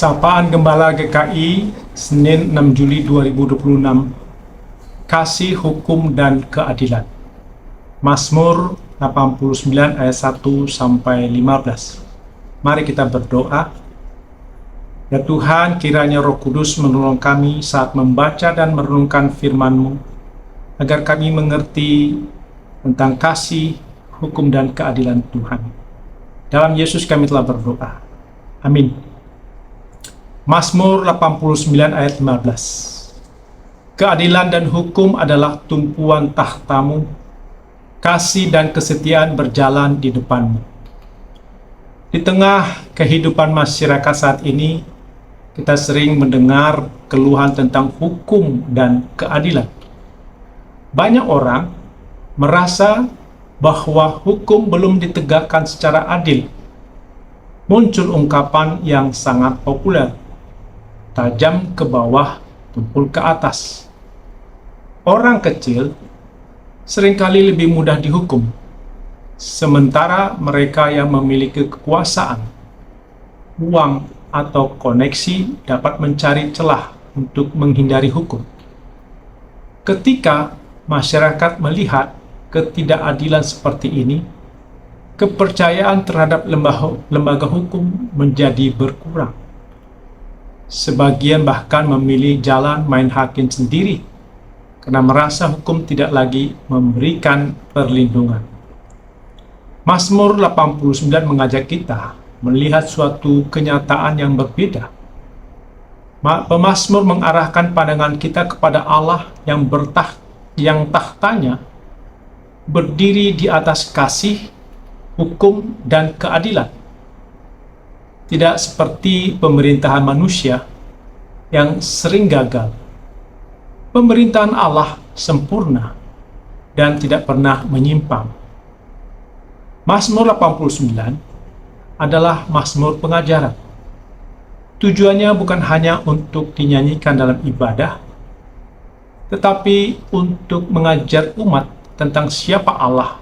Sapaan Gembala GKI, Senin 6 Juli 2026. Kasih, hukum, dan keadilan. Mazmur 89 ayat 1 sampai 15. Mari kita berdoa. Ya Tuhan, kiranya Roh Kudus menolong kami saat membaca dan merenungkan firman-Mu, agar kami mengerti tentang kasih, hukum, dan keadilan Tuhan. Dalam Yesus kami telah berdoa. Amin. Mazmur 89 ayat 15. Keadilan dan hukum adalah tumpuan tahta-Mu, kasih dan kesetiaan berjalan di depan-Mu. Di tengah kehidupan masyarakat saat ini, kita sering mendengar keluhan tentang hukum dan keadilan. Banyak orang merasa bahwa hukum belum ditegakkan secara adil. Muncul ungkapan yang sangat populer, tajam ke bawah, tumpul ke atas. Orang kecil seringkali lebih mudah dihukum, sementara mereka yang memiliki kekuasaan, uang, atau koneksi dapat mencari celah untuk menghindari hukum. Ketika masyarakat melihat ketidakadilan seperti ini, kepercayaan terhadap lembaga hukum menjadi berkurang. Sebagian bahkan memilih jalan main hakim sendiri karena merasa hukum tidak lagi memberikan perlindungan. Mazmur 89 mengajak kita melihat suatu kenyataan yang berbeda. Pemazmur mengarahkan pandangan kita kepada Allah yang tahtanya berdiri di atas kasih, hukum, dan keadilan. Tidak seperti pemerintahan manusia yang sering gagal. Pemerintahan Allah sempurna dan tidak pernah menyimpang. Mazmur 89 adalah mazmur pengajaran. Tujuannya bukan hanya untuk dinyanyikan dalam ibadah, tetapi untuk mengajar umat tentang siapa Allah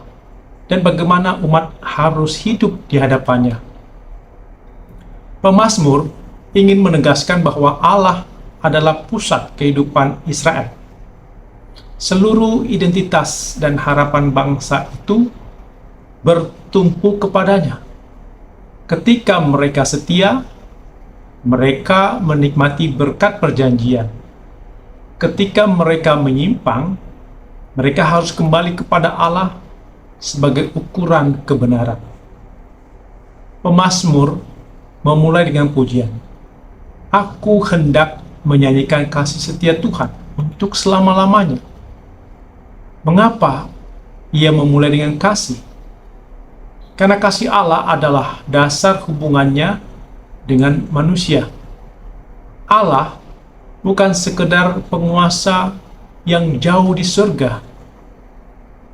dan bagaimana umat harus hidup di hadapannya. Pemazmur ingin menegaskan bahwa Allah adalah pusat kehidupan Israel. Seluruh identitas dan harapan bangsa itu bertumpu kepadanya. Ketika mereka setia, mereka menikmati berkat perjanjian. Ketika mereka menyimpang, mereka harus kembali kepada Allah sebagai ukuran kebenaran. Pemazmur memulai dengan pujian. Aku hendak menyanyikan kasih setia Tuhan untuk selama-lamanya. Mengapa ia memulai dengan kasih? Karena kasih Allah adalah dasar hubungannya dengan manusia. Allah bukan sekedar penguasa yang jauh di surga.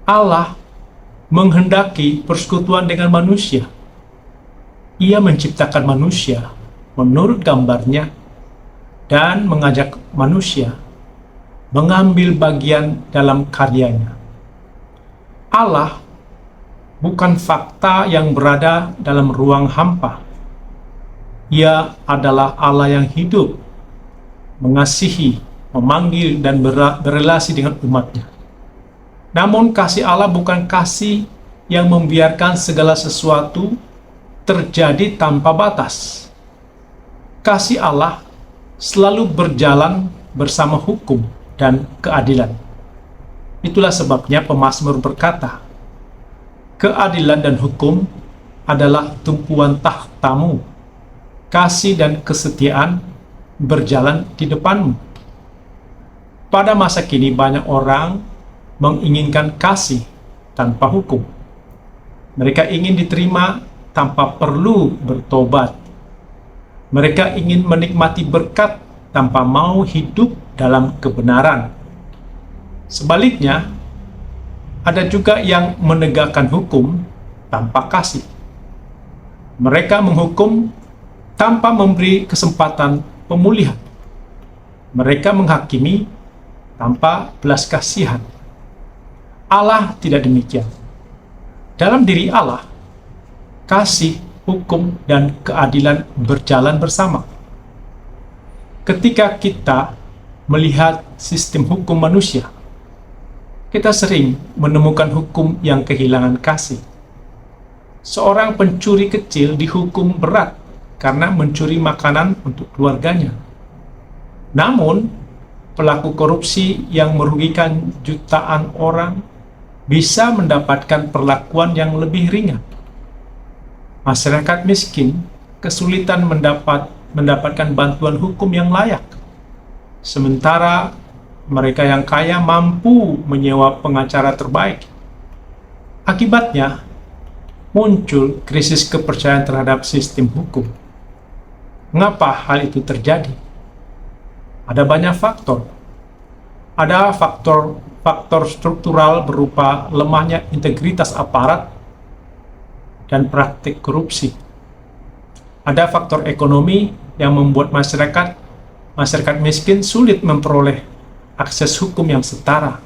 Allah menghendaki persekutuan dengan manusia. Ia menciptakan manusia menurut gambarnya dan mengajak manusia mengambil bagian dalam karyanya. Allah bukan fakta yang berada dalam ruang hampa. Ia adalah Allah yang hidup, mengasihi, memanggil, dan berelasi dengan umatnya. Namun kasih Allah bukan kasih yang membiarkan segala sesuatu terjadi tanpa batas. Kasih Allah selalu berjalan bersama hukum dan keadilan. Itulah sebabnya pemazmur berkata, keadilan dan hukum adalah tumpuan tahta-Mu, kasih dan kesetiaan berjalan di depan-Mu. Pada masa kini banyak orang menginginkan kasih tanpa hukum. Mereka ingin diterima tanpa perlu bertobat. Mereka ingin menikmati berkat tanpa mau hidup dalam kebenaran. Sebaliknya, ada juga yang menegakkan hukum tanpa kasih. Mereka menghukum tanpa memberi kesempatan pemulihan. Mereka menghakimi tanpa belas kasihan. Allah tidak demikian. Dalam diri Allah, kasih, hukum, dan keadilan berjalan bersama. Ketika kita melihat sistem hukum manusia, kita sering menemukan hukum yang kehilangan kasih. Seorang pencuri kecil dihukum berat karena mencuri makanan untuk keluarganya. Namun, pelaku korupsi yang merugikan jutaan orang bisa mendapatkan perlakuan yang lebih ringan. Masyarakat miskin kesulitan mendapatkan bantuan hukum yang layak, sementara mereka yang kaya mampu menyewa pengacara terbaik. Akibatnya, muncul krisis kepercayaan terhadap sistem hukum. Mengapa hal itu terjadi? Ada banyak faktor. Ada faktor struktural berupa lemahnya integritas aparat dan praktik korupsi. Ada faktor ekonomi yang membuat masyarakat miskin sulit memperoleh akses hukum yang setara.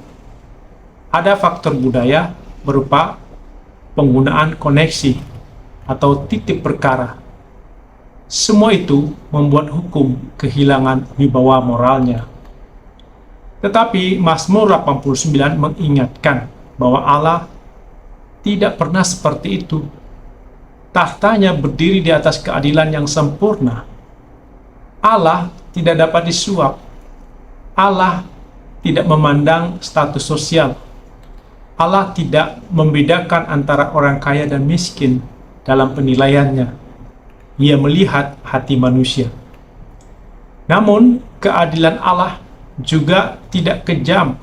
Ada faktor budaya berupa penggunaan koneksi atau titip perkara. Semua itu membuat hukum kehilangan wibawa moralnya. Tetapi Mazmur 89 mengingatkan bahwa Allah tidak pernah seperti itu. Tahtanya berdiri di atas keadilan yang sempurna. Allah tidak dapat disuap. Allah tidak memandang status sosial. Allah tidak membedakan antara orang kaya dan miskin dalam penilaiannya. Ia melihat hati manusia. Namun, keadilan Allah juga tidak kejam.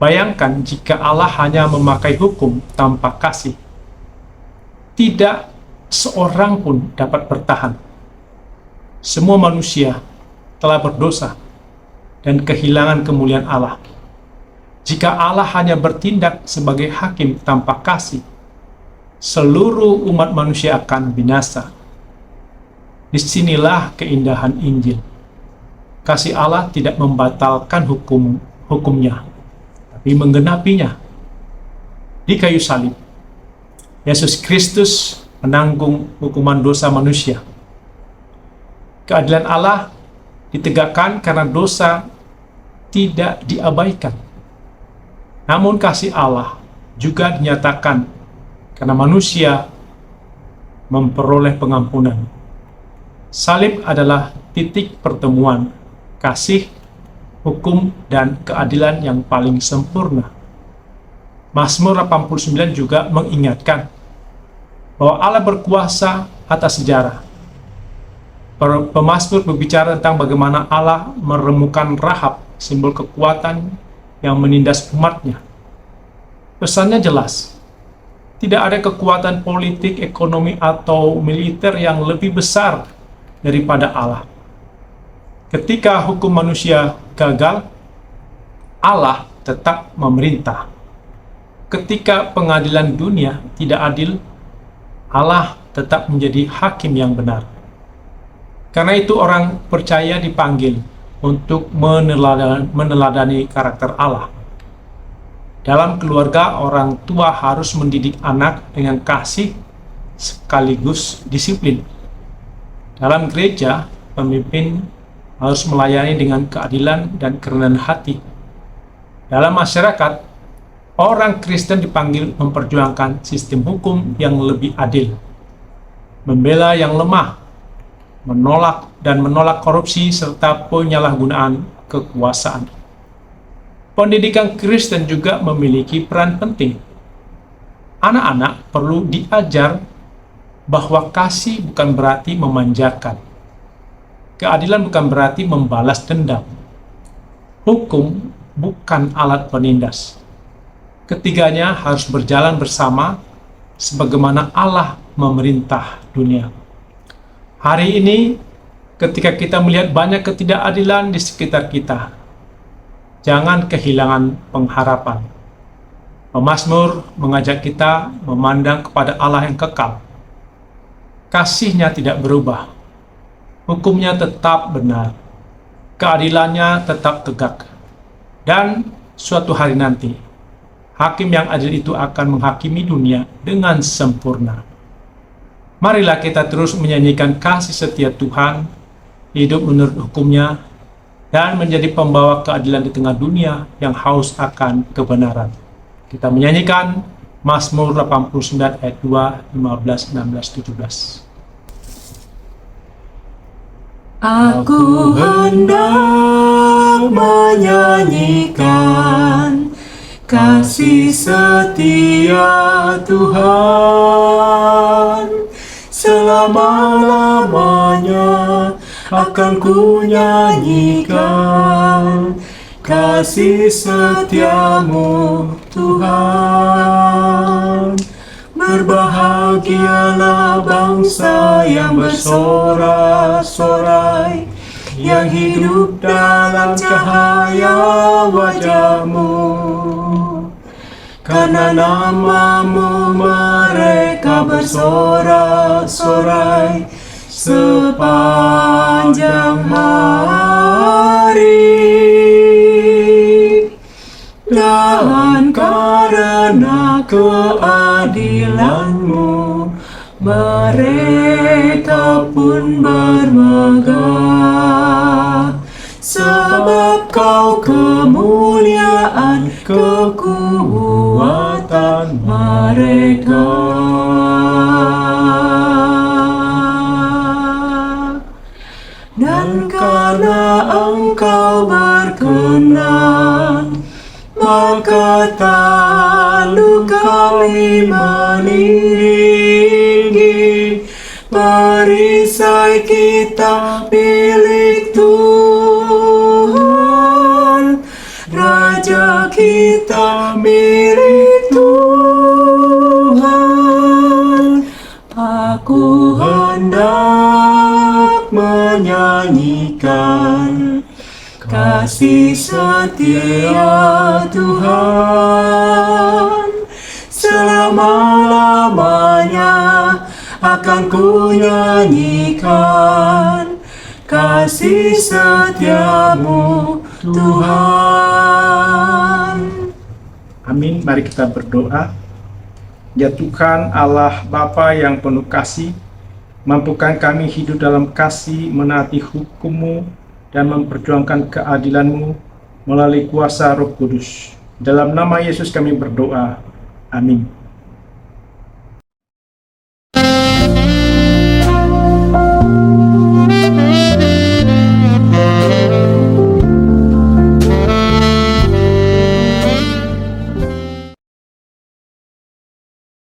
Bayangkan jika Allah hanya memakai hukum tanpa kasih. Tidak seorang pun dapat bertahan. Semua manusia telah berdosa dan kehilangan kemuliaan Allah. Jika Allah hanya bertindak sebagai hakim tanpa kasih, seluruh umat manusia akan binasa. Disinilah keindahan Injil. Kasih Allah tidak membatalkan hukumnya, tapi menggenapinya. Di kayu salib, Yesus Kristus menanggung hukuman dosa manusia. Keadilan Allah ditegakkan karena dosa tidak diabaikan. Namun kasih Allah juga dinyatakan karena manusia memperoleh pengampunan. Salib adalah titik pertemuan kasih, hukum, dan keadilan yang paling sempurna. Mazmur 89 juga mengingatkan bahwa Allah berkuasa atas sejarah. Pemazmur berbicara tentang bagaimana Allah meremukan Rahab, simbol kekuatan yang menindas umatnya. Pesannya jelas. Tidak ada kekuatan politik, ekonomi, atau militer yang lebih besar daripada Allah. Ketika hukum manusia gagal, Allah tetap memerintah. Ketika pengadilan dunia tidak adil, Allah tetap menjadi hakim yang benar. Karena itu orang percaya dipanggil untuk meneladani karakter Allah. Dalam keluarga, orang tua harus mendidik anak dengan kasih sekaligus disiplin. Dalam gereja, pemimpin harus melayani dengan keadilan dan kerendahan hati. Dalam masyarakat, orang Kristen dipanggil memperjuangkan sistem hukum yang lebih adil, membela yang lemah, menolak korupsi serta penyalahgunaan kekuasaan. Pendidikan Kristen juga memiliki peran penting. Anak-anak perlu diajar bahwa kasih bukan berarti memanjakan. Keadilan bukan berarti membalas dendam. Hukum bukan alat penindas. Ketiganya harus berjalan bersama sebagaimana Allah memerintah dunia. Hari ini, ketika kita melihat banyak ketidakadilan di sekitar kita, jangan kehilangan pengharapan. Pemazmur mengajak kita memandang kepada Allah yang kekal. Kasih-Nya tidak berubah. Hukum-Nya tetap benar. Keadilan-Nya tetap tegak. Dan suatu hari nanti, hakim yang adil itu akan menghakimi dunia dengan sempurna. Marilah kita terus menyanyikan kasih setia Tuhan hidup menurut hukum-Nya, dan menjadi pembawa keadilan di tengah dunia yang haus akan kebenaran. Kita menyanyikan Mazmur 89 ayat 2, 15, 16, 17. Aku hendak menyanyikan kasih setia Tuhan, selama-lamanya akan ku nyanyikan kasih setiamu Tuhan. Berbahagialah bangsa yang bersorak-sorai, yang hidup dalam cahaya wajah-Mu. Karena nama-Mu mereka bersorak-sorai sepanjang hari. Dan karena keadilan-Mu mereka pun bermegah, sebab Kau kemuliaan, kekuatan mereka. Dan karena Engkau berkenan, maka tak lalu kami meninggi. Perisai kita milik Tuhan, Raja kita milik Tuhan. Aku hendak menyanyikan kasih setia Tuhan, selama-lamanya akan ku nyanyikan kasih setiamu Tuhan. Amin. Mari kita berdoa. Ya Tuhan Allah Bapa yang penuh kasih, mampukan kami hidup dalam kasih, menaati hukum-Mu, dan memperjuangkan keadilan-Mu melalui kuasa Roh Kudus. Dalam nama Yesus kami berdoa. Amin.